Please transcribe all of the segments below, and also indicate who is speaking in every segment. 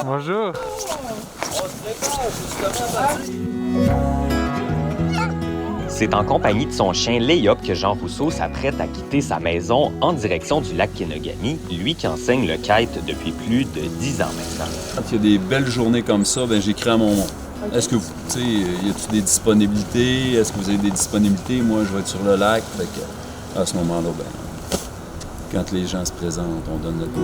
Speaker 1: Bonjour.
Speaker 2: On se prépare justement à partir.
Speaker 3: C'est en compagnie de son chien Léop que Jean Rousseau s'apprête à quitter sa maison en direction du lac Kenogami, lui qui enseigne le kite depuis plus de 10 ans maintenant.
Speaker 2: Quand il y a des belles journées comme ça, j'écris à mon nom. Okay. Est-ce que vous, tu sais, y a-t-il des disponibilités? Est-ce que vous avez des disponibilités? Moi, je vais être sur le lac. Fait que, à ce moment-là, quand les gens se présentent, on donne le go.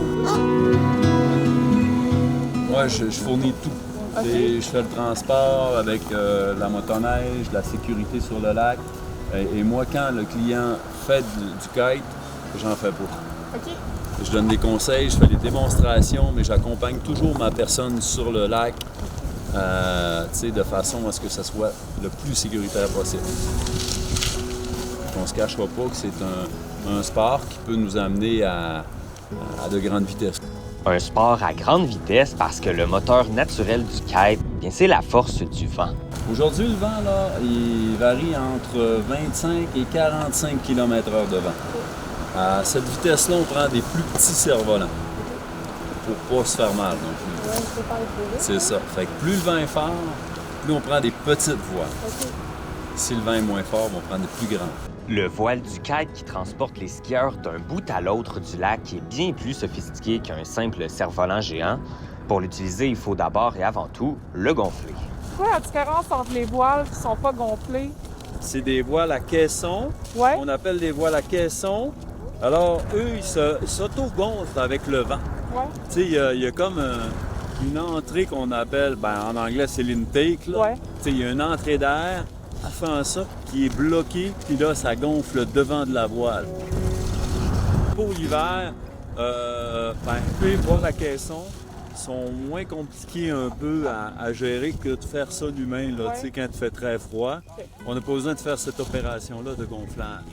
Speaker 2: Moi, je fournis tout. Okay. Je fais le transport avec la motoneige, la sécurité sur le lac. Et moi, quand le client fait du kite, j'en fais pas.
Speaker 4: Okay.
Speaker 2: Je donne des conseils, je fais des démonstrations, mais j'accompagne toujours ma personne sur le lac de façon à ce que ça soit le plus sécuritaire possible. On ne se cachera pas que c'est un sport qui peut nous amener à de grandes vitesses.
Speaker 3: Un sport à grande vitesse parce que le moteur naturel du kite, c'est la force du vent.
Speaker 2: Aujourd'hui, le vent, là, il varie entre 25 et 45 km/h de vent. À cette vitesse-là, on prend des plus petits cerfs-volants pour pas se faire mal non plus.
Speaker 4: Ouais,
Speaker 2: c'est ça. Fait que plus le vent est fort, plus on prend des petites voiles.
Speaker 4: Okay.
Speaker 2: Si le vent est moins fort, on prend des plus grandes.
Speaker 3: Le voile du kite qui transporte les skieurs d'un bout à l'autre du lac est bien plus sophistiqué qu'un simple cerf-volant géant. Pour l'utiliser, il faut d'abord et avant tout le gonfler.
Speaker 4: C'est quoi la différence entre les voiles qui ne sont pas gonflées?
Speaker 2: C'est des voiles à caisson.
Speaker 4: Ouais.
Speaker 2: On appelle des voiles à caisson. Alors, eux, ils s'auto-gonflent avec le vent.
Speaker 4: Ouais.
Speaker 2: Tu sais, il y a comme une entrée qu'on appelle, en anglais, c'est l'intake. Là.
Speaker 4: Ouais.
Speaker 2: Tu sais, il y a une entrée d'air. Elle fait en sorte qu'il est bloqué, puis là, ça gonfle le devant de la voile. Pour l'hiver, les voiles à caisson sont moins compliqués un peu à gérer que de faire ça l'humain, là,
Speaker 4: ouais.
Speaker 2: Quand il fait très froid.
Speaker 4: Okay.
Speaker 2: On n'a pas besoin de faire cette opération-là de gonflage.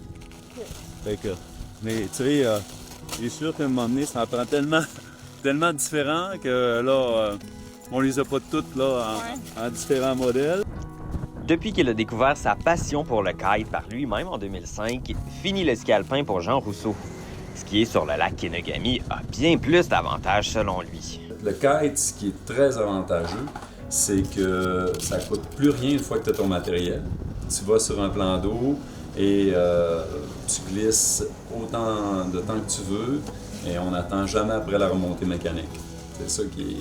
Speaker 4: Okay.
Speaker 2: Fait que, mais tu sais, c'est sûr qu'à un moment donné, ça en prend tellement différent que là, on les a pas toutes là, en différents modèles.
Speaker 3: Depuis qu'il a découvert sa passion pour le kite par lui-même en 2005, fini le ski alpin pour Jean Rousseau. Skier sur le lac Kenogami a bien plus d'avantages selon lui.
Speaker 2: Le kite, ce qui est très avantageux, c'est que ça coûte plus rien une fois que tu as ton matériel. Tu vas sur un plan d'eau et tu glisses autant de temps que tu veux et on n'attend jamais après la remontée mécanique. C'est ça qui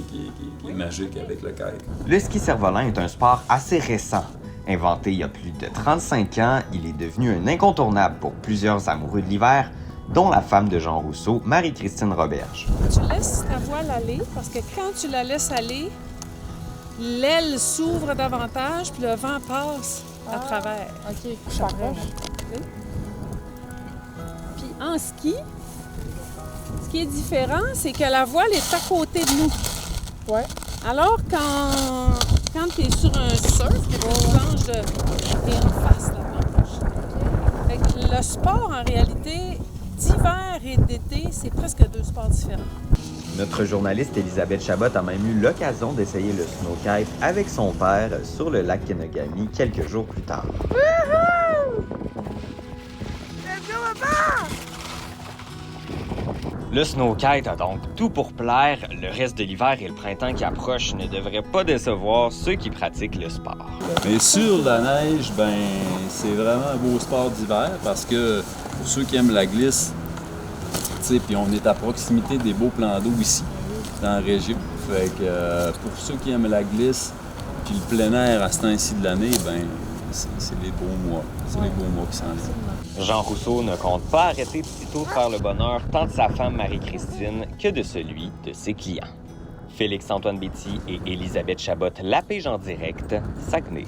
Speaker 2: est magique avec le kite.
Speaker 3: Le ski cerf-volant est un sport assez récent. Inventé il y a plus de 35 ans, il est devenu un incontournable pour plusieurs amoureux de l'hiver, dont la femme de Jean Rousseau, Marie-Christine Roberge.
Speaker 5: Tu laisses ta voile aller parce que quand tu la laisses aller, l'aile s'ouvre davantage puis le vent passe à travers.
Speaker 4: OK, je comprends.
Speaker 5: Puis en ski, ce qui est différent, c'est que la voile est à côté de nous.
Speaker 4: Ouais.
Speaker 5: Alors quand tu es sur un surf, tu changes de... t'es en face de la planche. Fait que le sport, en réalité, d'hiver et d'été, c'est presque deux sports différents.
Speaker 3: Notre journaliste Elisabeth Chabot a même eu l'occasion d'essayer le snowkite avec son père sur le lac Kenogami quelques jours plus tard. Le snowkite a donc tout pour plaire. Le reste de l'hiver et le printemps qui approche ne devraient pas décevoir ceux qui pratiquent le sport.
Speaker 2: Mais sur la neige, c'est vraiment un beau sport d'hiver parce que pour ceux qui aiment la glisse, puis on est à proximité des beaux plans d'eau ici, dans la région. Fait que pour ceux qui aiment la glisse, puis le plein air à ce temps-ci de l'année, c'est les beaux mois. C'est les beaux mois qui s'en viennent.
Speaker 3: Jean Rousseau ne compte pas arrêter de sitôt faire le bonheur tant de sa femme Marie-Christine que de celui de ses clients. Félix-Antoine Betty et Elisabeth Chabot, La Pige en direct, Saguenay.